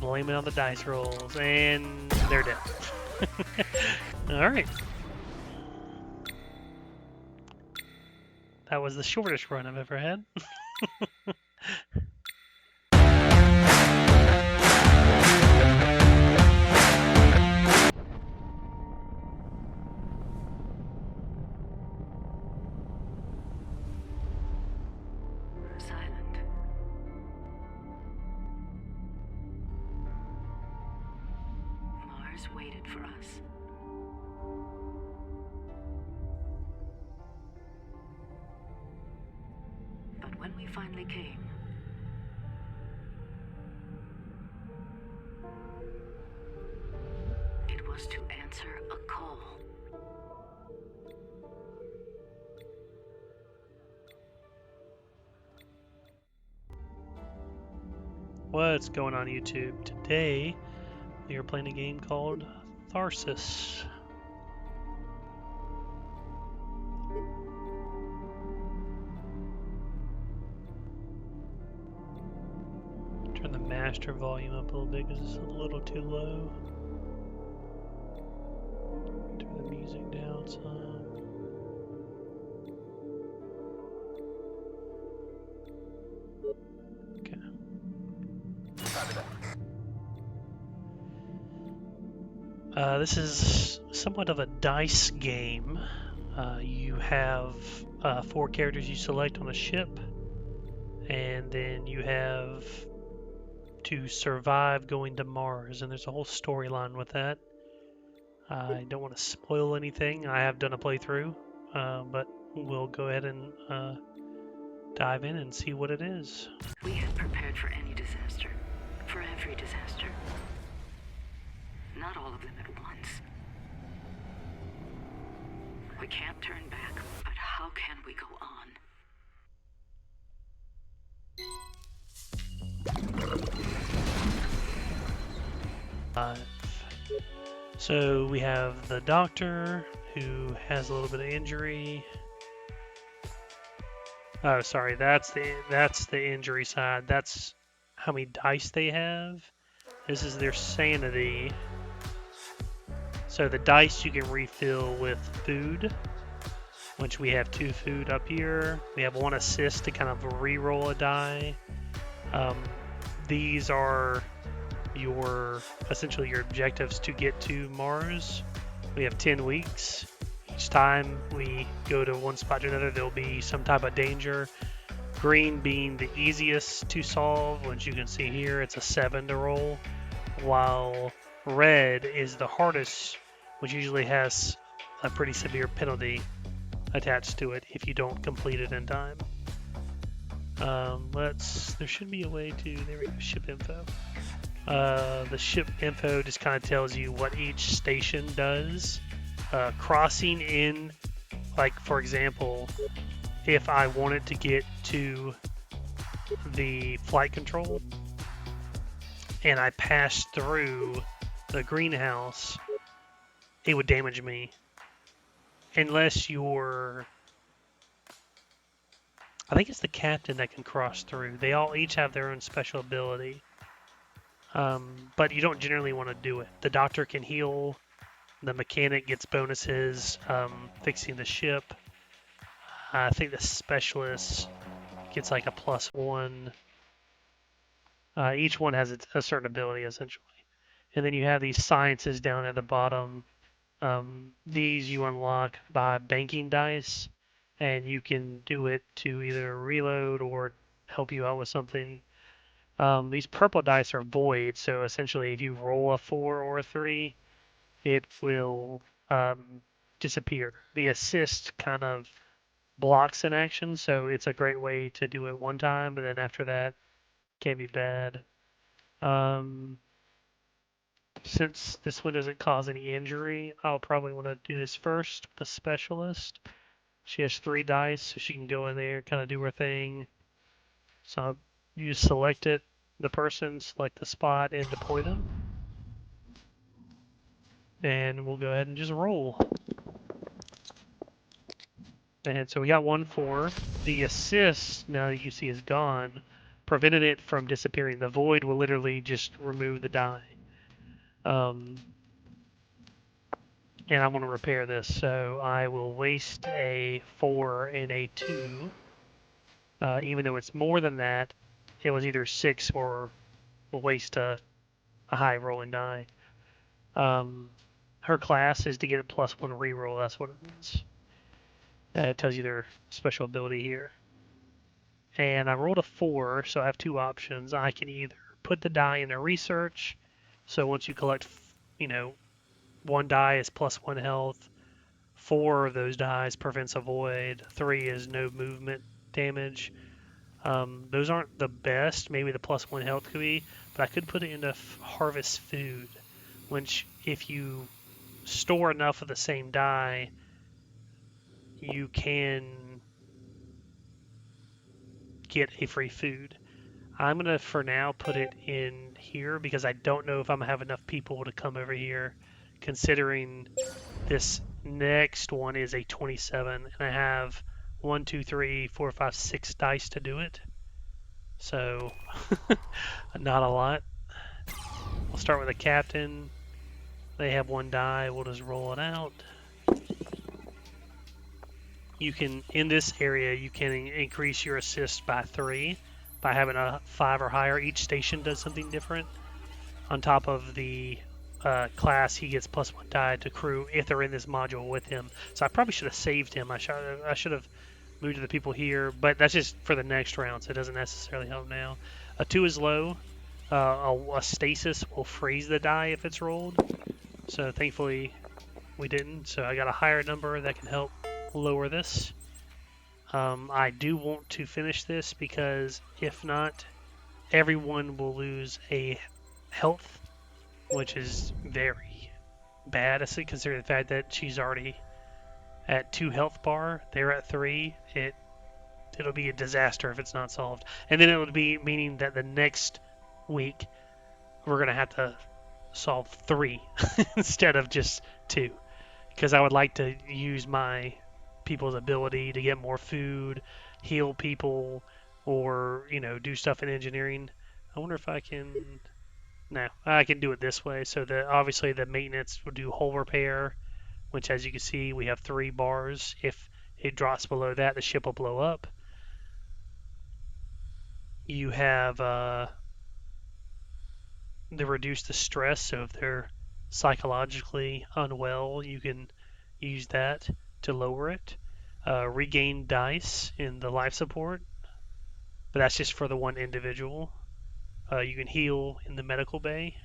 blame it on the dice rolls, and they're dead. Alright. That was the shortest run I've ever had. Silent. Mars waited for us. But when we finally came, it was to answer a call. What's going on YouTube? Today we are playing a game called Tharsis. Turn the master volume up a little bit because it's a little too low. Turn the music down some. This is somewhat of a dice game. You have 4 characters you select on a ship, and then you have to survive going to Mars, and there's a whole storyline with that. I don't want to spoil anything. I have done a playthrough, but we'll go ahead and dive in and see what it is. We had prepared for any disaster, for every disaster. Not all of them at once. We can't turn back, but how can we go on? So we have the doctor who has a little bit of injury. Oh, sorry, that's the injury side. That's how many dice they have. This is their sanity. So the dice you can refill with food, which we have 2 food up here. We have 1 assist to kind of re-roll a die. These are essentially your objectives to get to Mars. We have 10 weeks. Each time we go to one spot to another, there'll be some type of danger. Green being the easiest to solve, which you can see here, it's a 7 to roll, while red is the hardest, which usually has a pretty severe penalty attached to it if you don't complete it in time. There should be a way to, there we go, ship info. The ship info just kind of tells you what each station does. Crossing in, like for example, if I wanted to get to the flight control and I passed through the greenhouse, it would damage me. Unless you're, I think it's the captain that can cross through. They all each have their own special ability. But you don't generally want to do it. The doctor can heal. The mechanic gets bonuses fixing the ship. I think the specialist gets like a +1. Each one has a certain ability, essentially. And then you have these sciences down at the bottom. These you unlock by banking dice, and you can do it to either reload or help you out with something. These purple dice are void, so essentially if you roll a 4 or a 3, it will disappear. The assist kind of blocks an action, so it's a great way to do it one time, but then after that, can be bad. Since this one doesn't cause any injury, I'll probably want to do this first. The specialist, she has 3 dice, so she can go in there, kind of do her thing. So you select it, the person, select the spot, and deploy them. And we'll go ahead and just roll. And so we got 1 4. The assist, now you see, is gone. prevented it from disappearing. The void will literally just remove the die. And I want to repair this, so I will waste a 4 and a 2. Even though it's more than that, it was either 6 or will waste a high rolling die. Her class is to get a +1 reroll. That's what it means. It tells you their special ability here. And I rolled a 4, so I have two options. I can either put the die into research, so once you collect, one die is +1 health, 4 of those dies prevents a void, 3 is no movement damage. Those aren't the best. Maybe the +1 health could be, but I could put it into harvest food, which if you store enough of the same die, you can get a free food. I'm going to, for now, put it in here because I don't know if I'm going to have enough people to come over here, considering this next one is a 27, and I have 1, 2, 3, 4, 5, 6 dice to do it. So, not a lot. We'll start with the captain. They have 1 die. We'll just roll it out. You can, in this area, you can increase your assist by 3 by having a 5 or higher. Each station does something different. On top of the class, he gets +1 die to crew if they're in this module with him. So I probably should have saved him. I should have moved to the people here, but that's just for the next round, so it doesn't necessarily help now. A 2 is low. A stasis will freeze the die if it's rolled. So thankfully we didn't. So I got a higher number that can help lower this. I do want to finish this because if not, everyone will lose a health, which is very bad, considering the fact that she's already at 2 health bar. They're at 3. It'll be a disaster if it's not solved. And then it would be meaning that the next week we're going to have to solve 3 instead of just 2. Because I would like to use my people's ability to get more food, heal people, or, do stuff in engineering. I wonder if I can... No, I can do it this way. So obviously the maintenance will do hull repair, which as you can see, we have 3 bars. If it drops below that, the ship will blow up. You have the reduce the stress, so if they're psychologically unwell, you can use that to lower it. Regain dice in the life support, but that's just for the one individual. You can heal in the medical bay,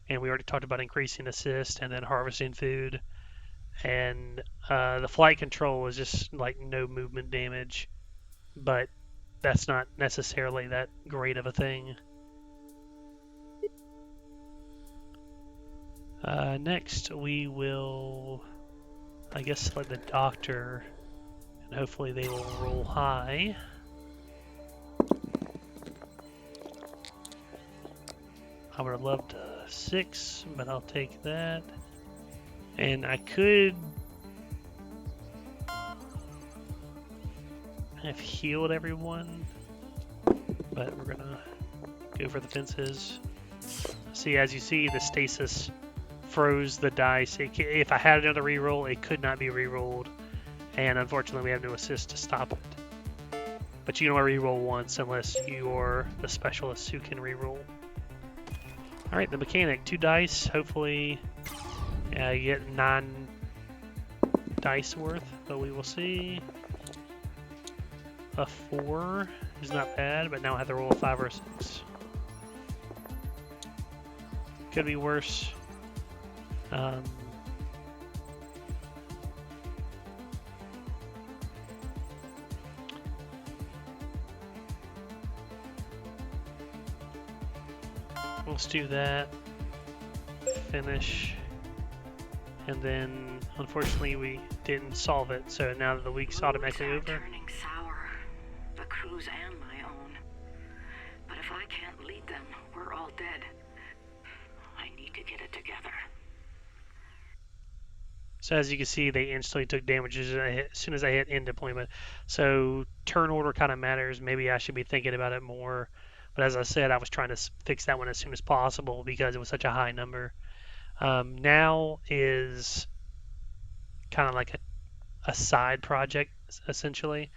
and we already talked about increasing assist and then harvesting food. And the flight control is just like no movement damage, but that's not necessarily that great of a thing. Next, we will, I guess, select the doctor, and hopefully they will roll high. I would have loved 6, but I'll take that. And I could have healed everyone, but we're gonna go for the fences. See, as you see, the stasis froze the dice. If I had another reroll, it could not be rerolled, and unfortunately we have no assist to stop it. But you can only reroll once unless you're the specialist who can reroll. Alright, the mechanic, 2 dice, hopefully you get 9 dice worth, but we will see. A 4 is not bad, but now I have to roll a 5 or a 6. Could be worse. Let's do that. Finish. And then, unfortunately, we didn't solve it, so now that the week's automatically over. Turning sour, the crew's and my own. But if I can't lead them, we're all dead. I need to get it together. So as you can see, they instantly took damage as soon as I hit end deployment. So turn order kind of matters. Maybe I should be thinking about it more. But as I said, I was trying to fix that one as soon as possible because it was such a high number. Now is kind of like a side project, essentially.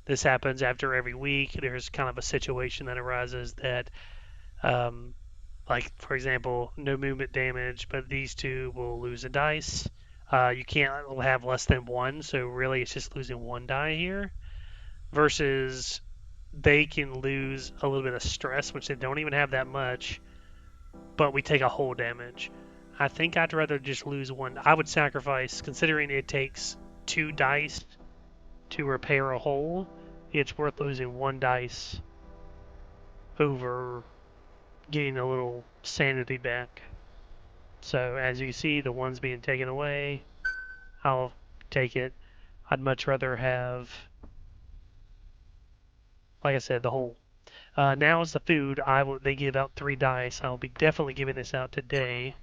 This happens after every week. There's kind of a situation that arises that, um, like, for example, no movement damage, but these two will lose a dice. You can't have less than one, so really it's just losing one die here. Versus they can lose a little bit of stress, which they don't even have that much, but we take a whole damage. I think I'd rather just lose one. I would sacrifice, considering it takes two dice to repair a hole, it's worth losing one dice over getting a little sanity back. So as you see, the one's being taken away. I'll take it. I'd much rather have, like I said, the whole. Now is the food. They give out three dice. I'll be definitely giving this out today.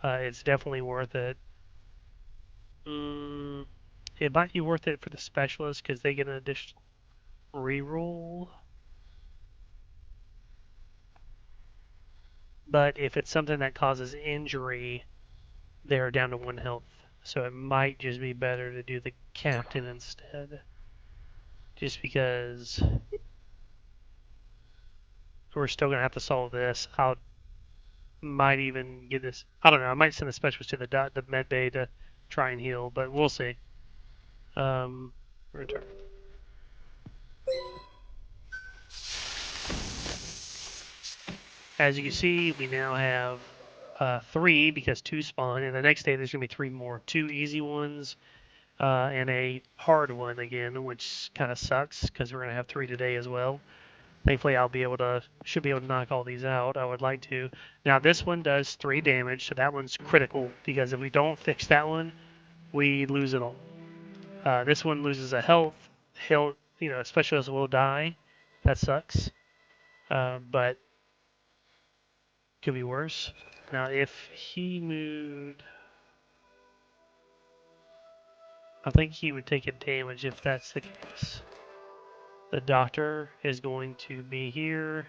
It's definitely worth it. Mm, it might be worth it for the specialist because they get an additional reroll. But if it's something that causes injury, they're down to one health. So it might just be better to do the captain instead. Just because we're still gonna have to solve this. I might even get this. I don't know. I might send a specialist to the med bay to try and heal, but we'll see. Return. As you can see, we now have three because two spawn, and the next day there's gonna be three more. Two easy ones and a hard one again, which kind of sucks because we're gonna have three today as well. Thankfully, should be able to knock all these out. I would like to. Now this one does 3 damage, so that one's critical because if we don't fix that one, we lose it all. This one loses a health. He'll, specialist will die. That sucks. But could be worse. Now if he moved, I think he would take a damage if that's the case. The doctor is going to be here.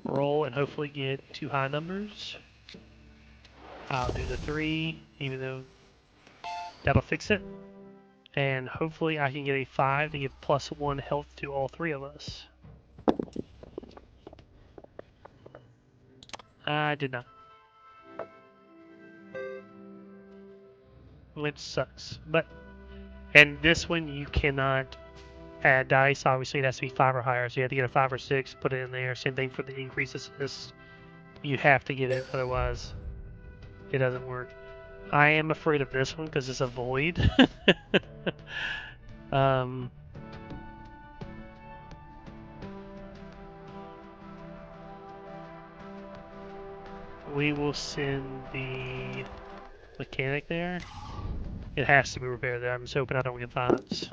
Roll and hopefully get 2 high numbers. I'll do the 3, even though that'll fix it. And hopefully I can get a 5 to give +1 health to all 3 of us. I did not. Which sucks. And this one you cannot add dice. Obviously it has to be 5 or higher. So you have to get a 5 or 6, put it in there. Same thing for the increase assist. You have to get it, otherwise it doesn't work. I am afraid of this one because it's a void. um, we will send the mechanic there. It has to be repaired there. I'm just hoping I don't get fives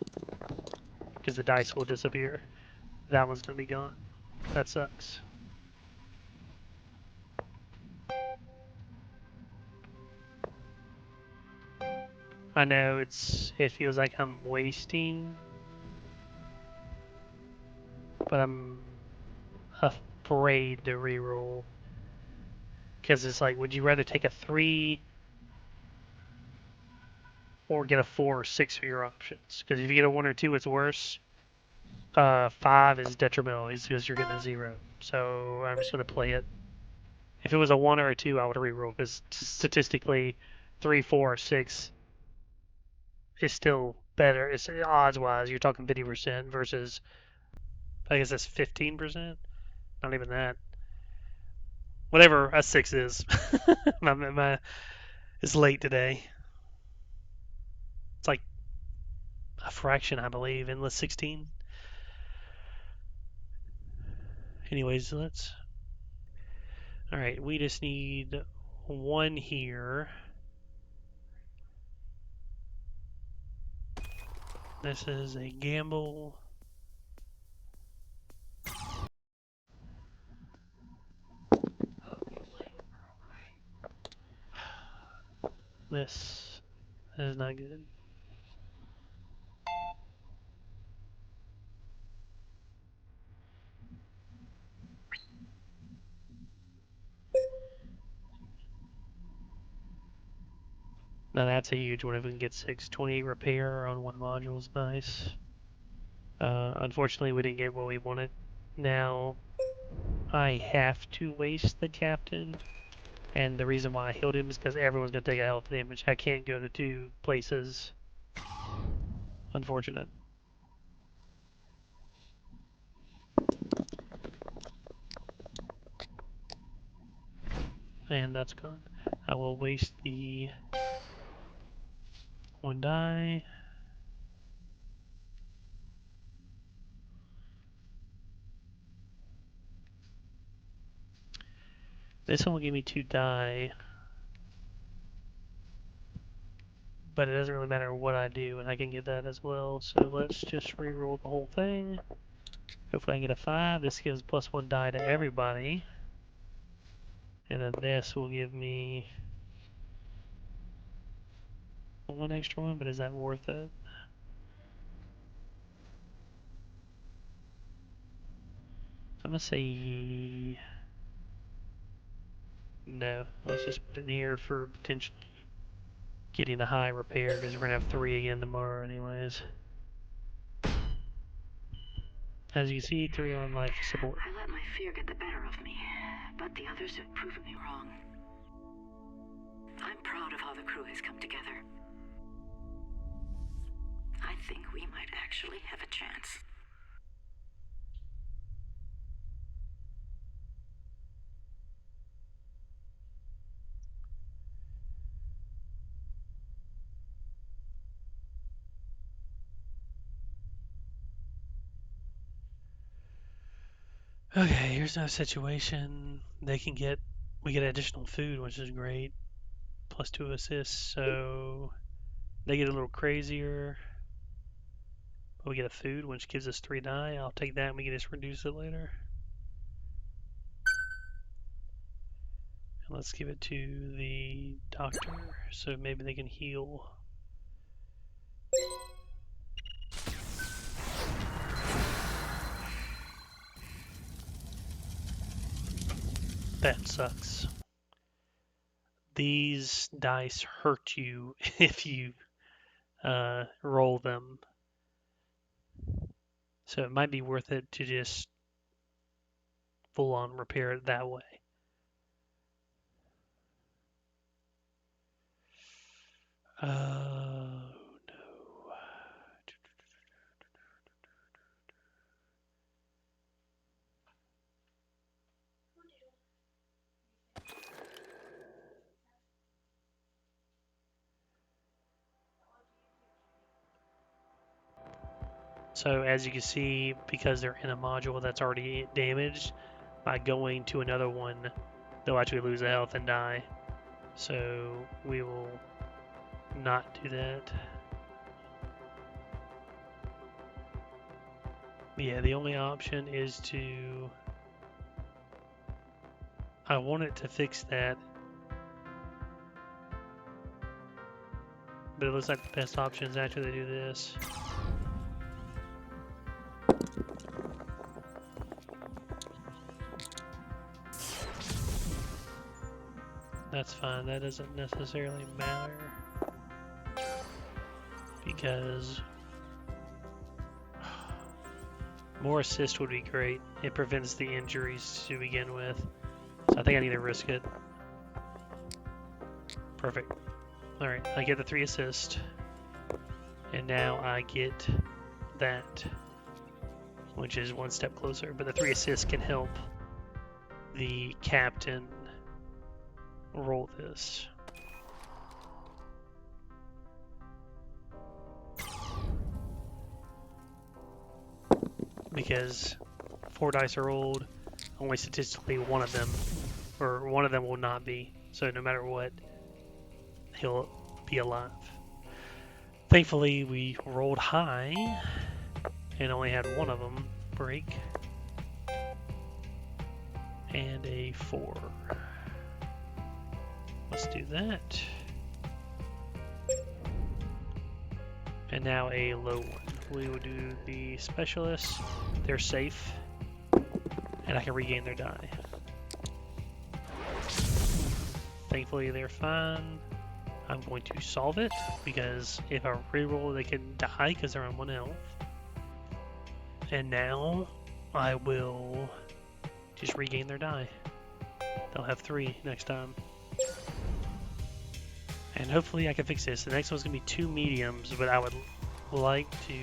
because the dice will disappear. That one's gonna be gone. That sucks. I know it feels like I'm wasting, but I'm afraid to reroll because it's like, would you rather take a 3 or get a 4 or 6 for your options? Because if you get a 1 or 2, it's worse. 5 is detrimental because you're getting a 0. So I'm just gonna play it. If it was a 1 or a 2, I would reroll because statistically, 3, 4, or 6 is still better. It's odds-wise, you're talking 50% versus, I guess that's 15%. Not even that. Whatever a 6 is. It's late today. It's like a fraction, I believe, endless 16. Anyways, let's. All right, we just need 1 here. This is a gamble. This is not good. Now that's a huge one if we can get 628 repair on one module is nice. Unfortunately, we didn't get what we wanted. Now, I have to waste the captain, and the reason why I healed him is because everyone's going to take a health damage. I can't go to two places. Unfortunate. And that's gone. I will waste the one die. This one will give me 2 die, but it doesn't really matter what I do, and I can get that as well. So let's just reroll the whole thing. Hopefully I can get a 5. This gives plus 1 die to everybody. And then this will give me 1 extra one, but is that worth it? I'm gonna say no. Let's just put it in here for potentially getting a high repair, because we're gonna have 3 again tomorrow anyways. As you can see, 3 on life support. I let my fear get the better of me, but the others have proven me wrong. I'm proud of how the crew has come together. I think we might actually have a chance. Okay, here's our situation. We get additional food, which is great. Plus 2 assists, so they get a little crazier. But we get a food, which gives us 3 die. I'll take that and we can just reduce it later. And let's give it to the doctor, so maybe they can heal. That sucks. These dice hurt you if you roll them. So it might be worth it to just full on repair it that way. No. So as you can see, because they're in a module that's already damaged, by going to another one, they'll actually lose a health and die. So we will not do that. Yeah, the only option is to... I wanted to fix that, but it looks like the best option is actually to do this. That's fine, that doesn't necessarily matter, because more assist would be great. It prevents the injuries to begin with, so I think I need to risk it. Perfect. Alright, I get the 3 assist, and now I get that, which is 1 step closer, but the 3 assists can help the captain roll this. Because 4 dice are rolled, only statistically one of them will not be. So no matter what, he'll be alive. Thankfully, we rolled high and only had one of them break. And a 4. Let's do that. And now a low one. We will do the specialists. They're safe. And I can regain their die. Thankfully they're fine. I'm going to solve it, because if I reroll, they can die because they're on 1 health. And now I will just regain their die. They'll have 3 next time. And hopefully I can fix this. The next one's going to be 2 mediums, but I would like to...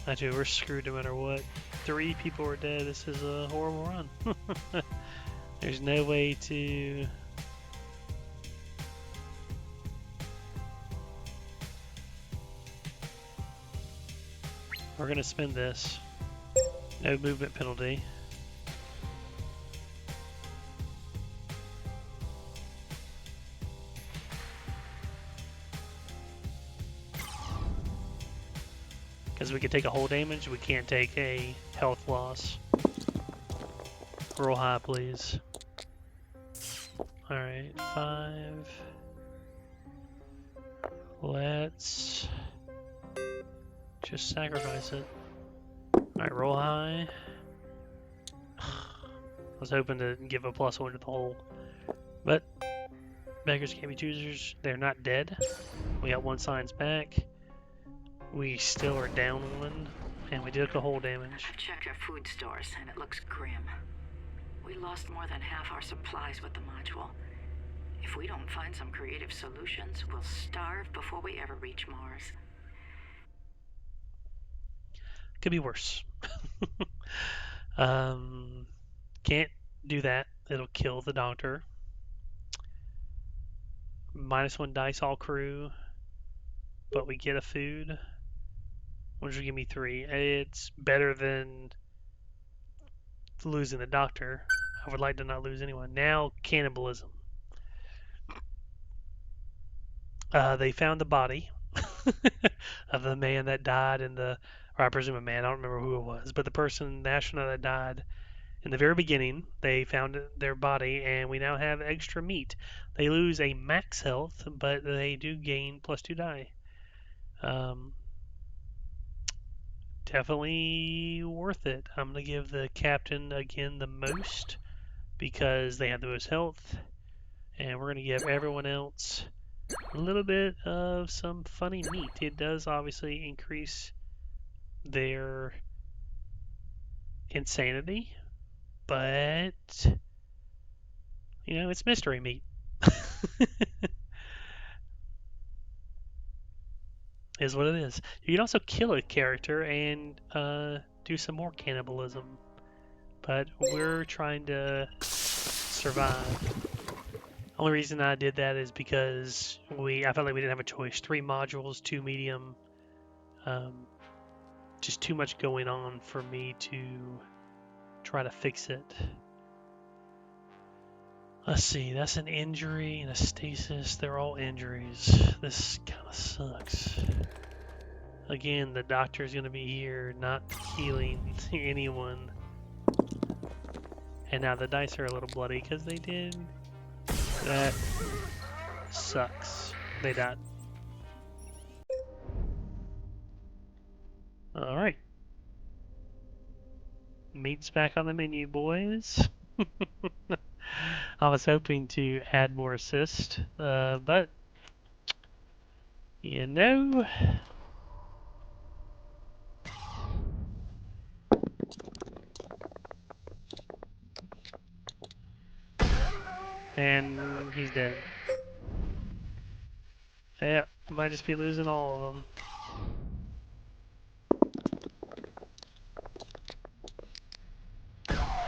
Actually, we're screwed no matter what. 3 people are dead. This is a horrible run. There's no way to... We're going to spend this. No movement penalty. Because we can take a hull damage, we can't take a health loss. Roll high, please. Alright, 5. Let's just sacrifice it. Alright, roll high. I was hoping to give a +1 to the hull. But beggars can't be choosers. They're not dead. We got 1 science back. We still are down 1, and we took a hull damage. I've checked our food stores, and it looks grim. We lost more than half our supplies with the module. If we don't find some creative solutions, we'll starve before we ever reach Mars. Could be worse. Can't do that. It'll kill the doctor. -1 dice all crew, but we get a food, which will give me 3. It's better than losing the doctor. I would like to not lose anyone. Now, cannibalism. They found the body of the man that died in the, or I presume a man, I don't remember who it was, but the astronaut that died in the very beginning. They found their body, and we now have extra meat. They lose a max health, but they do gain +2 die. Definitely worth it. I'm going to give the captain, again, the most, because they have the most health, and we're going to give everyone else a little bit of some funny meat. It does obviously increase their insanity, but, you know, it's mystery meat. Is what it is. You can also kill a character and do some more cannibalism, but we're trying to survive. Only reason I did that is because I felt like we didn't have a choice. 3 modules, 2 medium, just too much going on for me to try to fix it. Let's see, that's an injury and a stasis. They're all injuries. This kind of sucks. Again, the doctor's going to be here, not healing anyone. And now the dice are a little bloody because they did. That sucks. They died. Alright. Meat's back on the menu, boys. I was hoping to add more assist, but you know, and he's dead. Yeah, might just be losing all of them.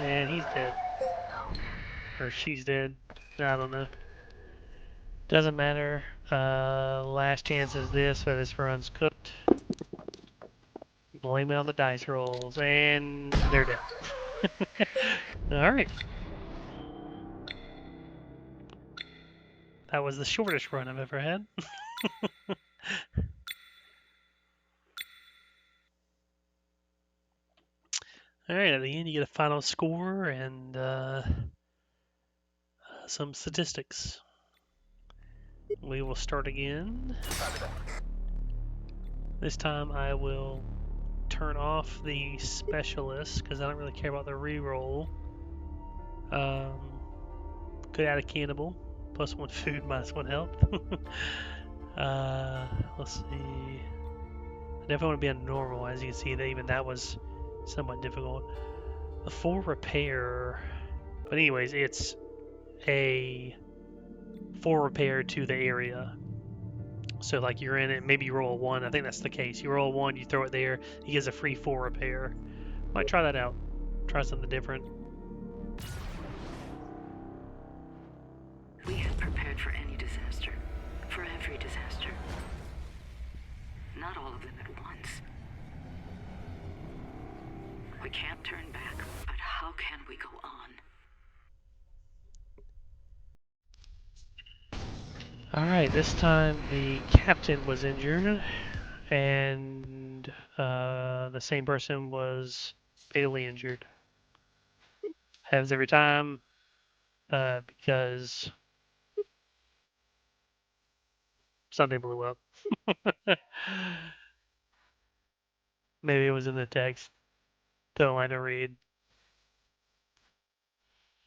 And he's dead. Or she's dead. I don't know. Doesn't matter. Last chance is this, so this run's cooked. Blame it on the dice rolls, and they're dead. Alright. That was the shortest run I've ever had. Alright, at the end you get a final score and some statistics. We will start again. This time I will turn off the specialist because I don't really care about the reroll. Could add a cannibal. +1 food, -1 health. Let's see. I definitely want to be on normal. As you can see, even that was somewhat difficult. The 4 repair. But anyways, it's a 4 repair to the area. So like you're in it, maybe you roll a 1. I think that's the case. You roll a 1, you throw it there. He gives a free 4 repair. Might try that out. Try something different. We had prepared for any disaster. For every disaster. Not all of them at once. We can't turn back, but how can we go on? Alright, this time the captain was injured, and the same person was fatally injured. Happens every time, because something blew up. Maybe it was in the text. Don't like to read.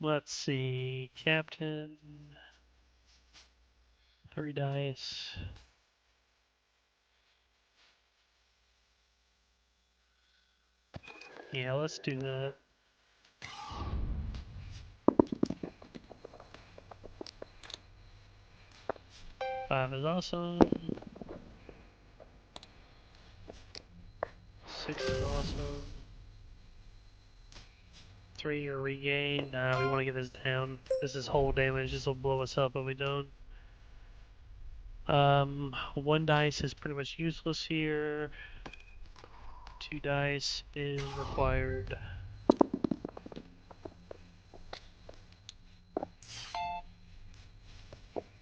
Let's see. Captain. 3 dice. Yeah, let's do that. 5 is awesome. 6 is awesome. 3 are regain. Nah, we want to get this down. This is whole damage. This will blow us up if we don't. 1 dice is pretty much useless here. 2 dice is required.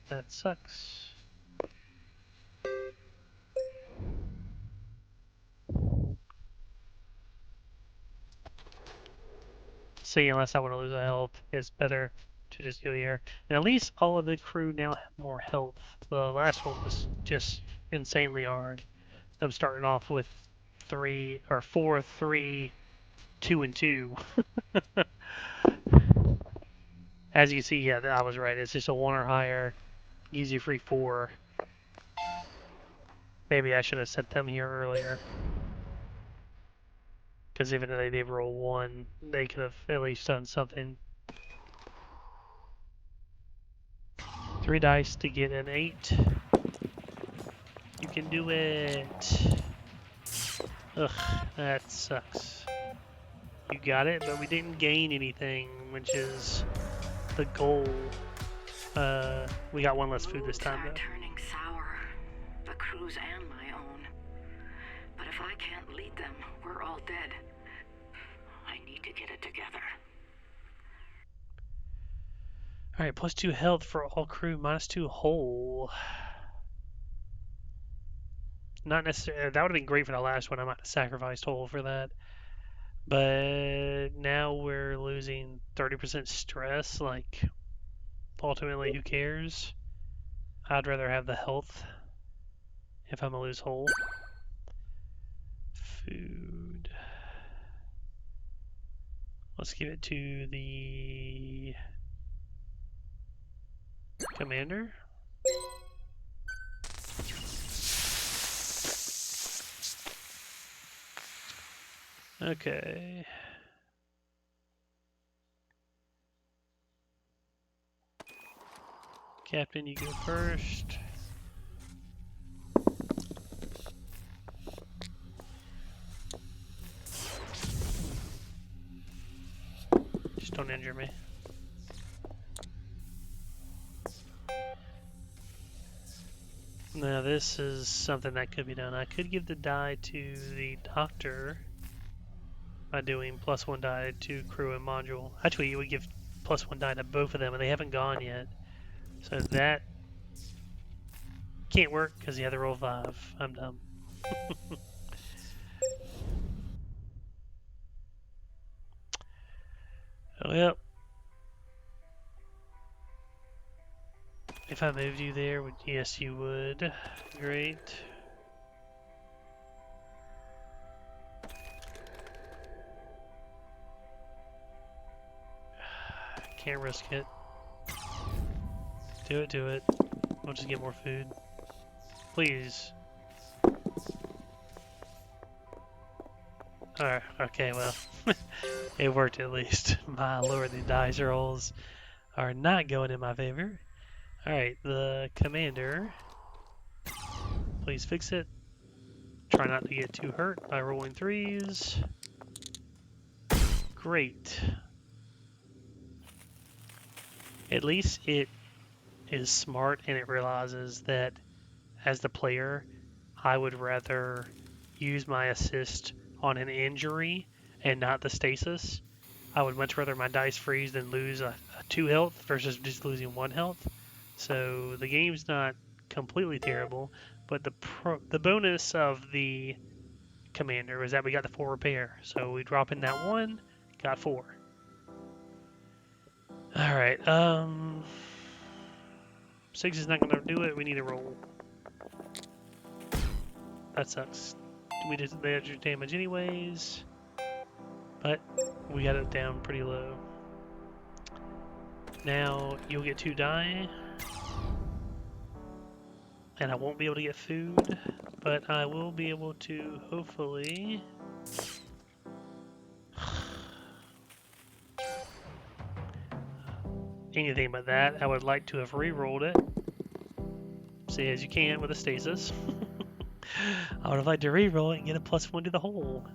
That sucks. See, unless I want to lose a health, it's better to just go here. And at least all of the crew now have more health. The last one was just insanely hard. I'm starting off with 3 or 4, 3, 2, and 2. As you see, yeah, I was right. It's just a 1 or higher. Easy free 4. Maybe I should have set them here earlier. Because even if they did roll 1, they could have at least done something. 3 dice to get an 8. You can do it. Ugh, that sucks. You got it, but we didn't gain anything, which is the goal. We got 1 less food this time, though. Turning sour. The crew's and my own. But if I can't lead them, we're all dead. I need to get it together. Alright, +2 health for all crew, -2 whole. Not necessarily. That would have been great for the last one. I might have sacrificed whole for that. But now we're losing 30% stress. Like, ultimately, who cares? I'd rather have the health if I'm gonna lose whole. Food. Let's give it to the commander. Okay. Captain, you go first. Just don't injure me. Now this is something that could be done. I could give the die to the doctor by doing +1 die to crew and module. Actually, you would give +1 die to both of them, and they haven't gone yet. So that can't work because you have to roll 5. I'm dumb. Oh, yep. If I moved you there, yes, you would. Great. Can't risk it. Do it, do it. We'll just get more food. Please. Alright, okay, well. It worked at least. My lord, the dice rolls are not going in my favor. Alright, the commander. Please fix it. Try not to get too hurt by rolling threes. Great. At least it is smart and it realizes that as the player, I would rather use my assist on an injury and not the stasis. I would much rather my dice freeze than lose a 2 health versus just losing 1 health. So the game's not completely terrible, but the bonus of the commander was that we got the 4 repair. So we drop in that 1, got 4. Alright, 6 is not going to do it, we need to roll. That sucks. We did the extra damage anyways, but we got it down pretty low. Now you'll get 2 die, and I won't be able to get food, but I will be able to hopefully anything but that. I would like to have re-rolled it. See, as you can with a stasis. I would have liked to re-roll it and get a +1 to the whole.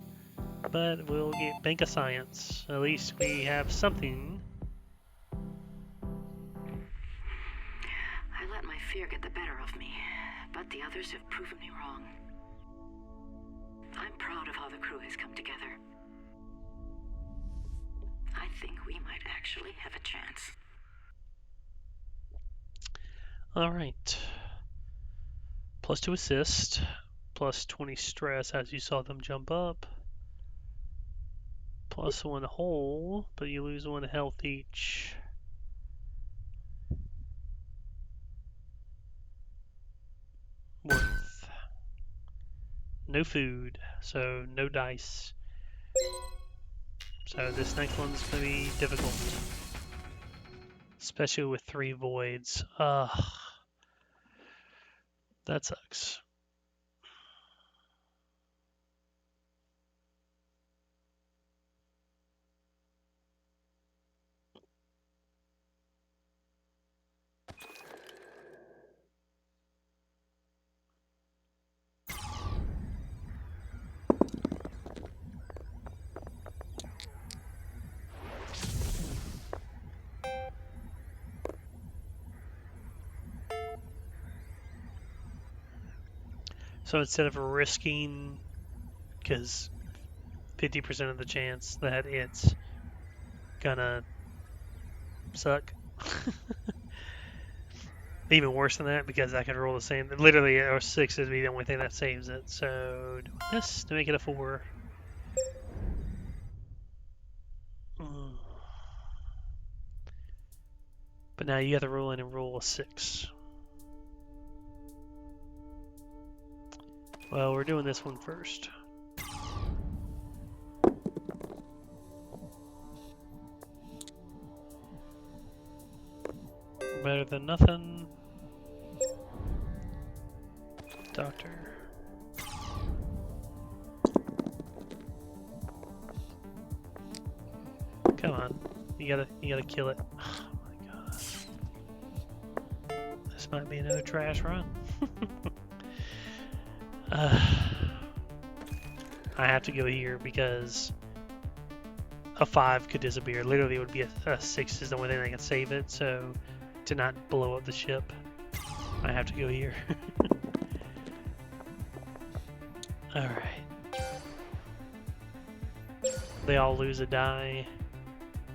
But we'll get Bank of Science. At least we have something. I let my fear get the better of me, but the others have proven me wrong. I'm proud of how the crew has come together. I think we might actually have a chance. Alright. +2 assist, +20 stress as you saw them jump up. +1 whole, but you lose 1 health each. Worth. No food, so no dice. So this next one's gonna be difficult. Especially with 3 voids. Ugh. That sucks. So instead of risking, because 50% of the chance that it's gonna suck. Even worse than that, because I could roll the same. Literally, a 6 would be the only thing that saves it. So doing this to make it a 4. But now you have to roll in and roll a 6. Well, we're doing this one first. Better than nothing. Doctor. Come on. You gotta kill it. Oh my god. This might be another trash run. I have to go here because a 5 could disappear. Literally, it would be a 6 is the only thing that can save it. So to not blow up the ship, I have to go here. Alright. They all lose a die,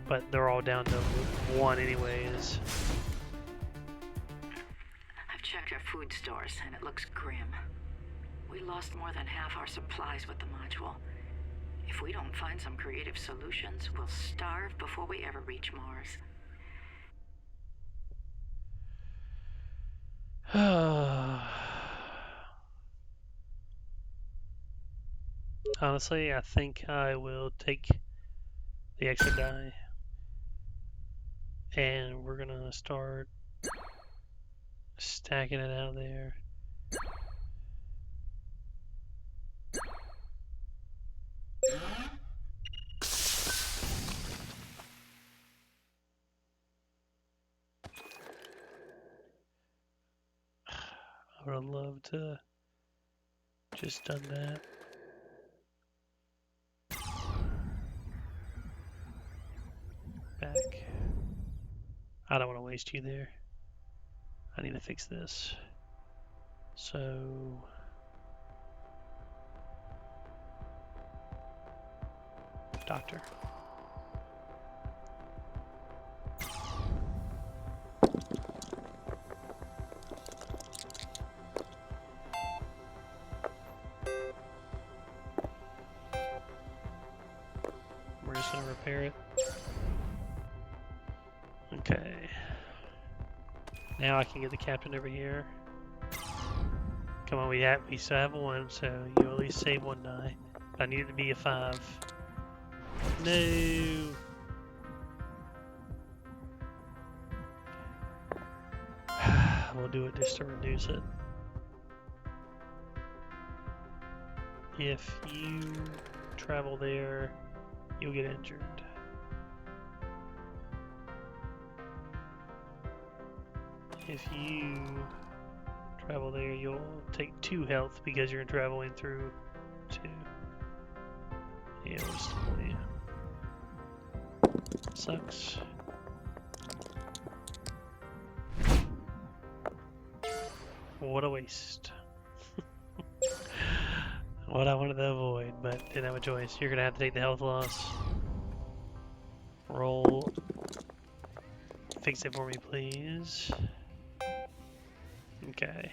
but they're all down to 1 anyways. I've checked our food stores, and it looks grim. We lost more than half our supplies with the module. If we don't find some creative solutions, we'll starve before we ever reach Mars. Honestly, I think I will take the extra die. And we're gonna start Stacking it out there. I would have loved to just done that. Back. I don't want to waste you there. I need to fix this. So doctor. We're just gonna repair it. Okay. Now I can get the captain over here. Come on, we still have one, so you at least save one die. I need it to be a 5. No. We'll do it just to reduce it. If you travel there, you'll get injured. If you travel there, you'll take 2 health because you're traveling through 2. Yeah, we'll just tell you. Sucks. What a waste. What I wanted to avoid, but didn't have a choice. You're gonna have to take the health loss. Roll. Fix it for me, please. Okay.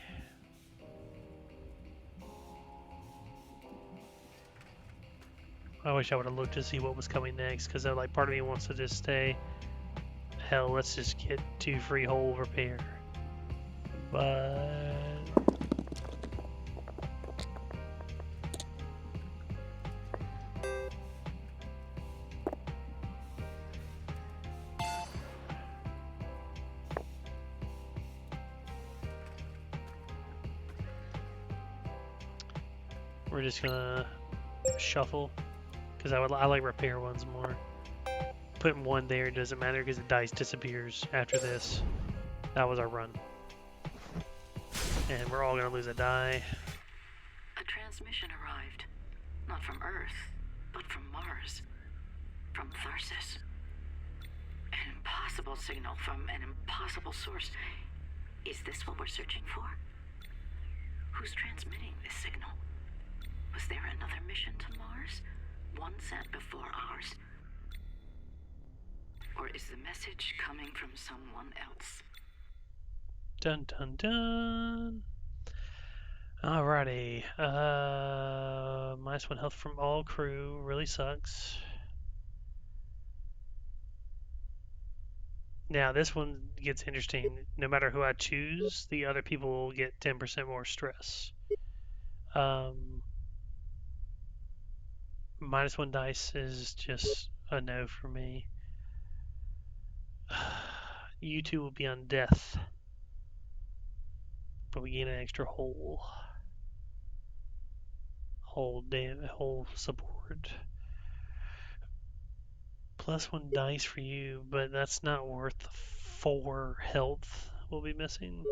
I wish I would have looked to see what was coming next, because like part of me wants to just stay. Hell, let's just get 2 free hull repair. But we're just gonna shuffle, because I like repair ones more. Putting 1 there doesn't matter because the dice disappears after this. That was our run. And we're all gonna lose a die. A transmission arrived. Not from Earth, but from Mars. From Tharsis. An impossible signal from an impossible source. Is this what we're searching for? Who's transmitting this signal? Was there another mission to Mars? One sent before ours? Or is the message coming from someone else? Dun dun dun. Alrighty. -1 health from all crew. Really sucks. Now this one gets interesting. No matter who I choose, the other people will get 10% more stress. -1 dice is just a no for me. You two will be on death, but we gain an extra whole support. +1 dice for you, but that's not worth the 4 health we'll be missing.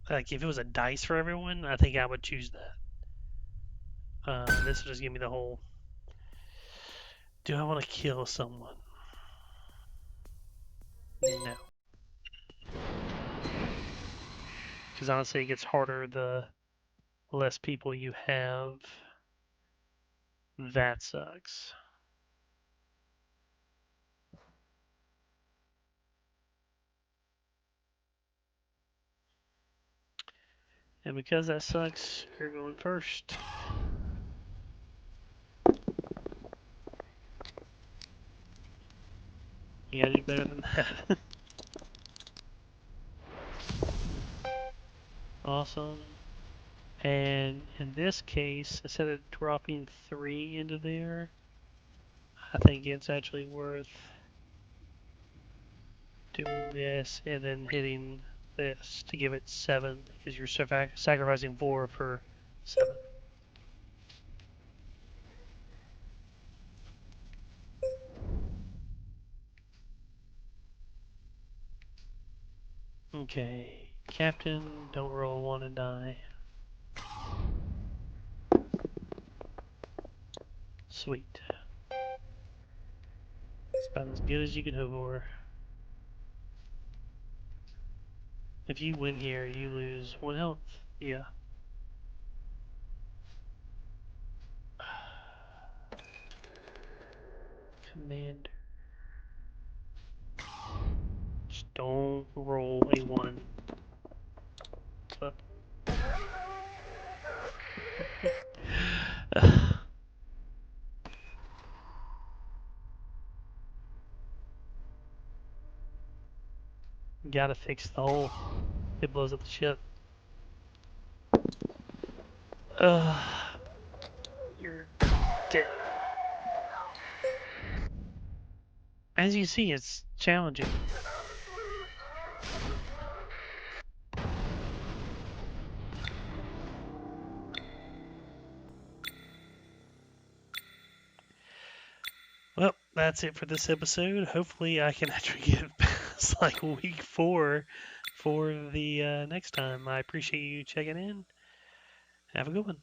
Like if it was a dice for everyone, I think I would choose that. This will just give me the whole. Do I want to kill someone? No. Because honestly, it gets harder the less people you have. That sucks. And because that sucks, you're going first. You gotta do better than that. Awesome. And in this case, instead of dropping 3 into there, I think it's actually worth doing this and then hitting this to give it 7 because you're sacrificing 4 for 7. Okay, Captain, don't roll 1 and die. Sweet. It's about as good as you can hope for. If you win here, you lose 1 health. Yeah. Commander. Just don't roll a 1. But gotta fix the hole. It blows up the ship. You're dead. As you see, it's challenging. Well, that's it for this episode. Hopefully, I can actually get past like week 4 for the next time. I appreciate you checking in. Have a good one.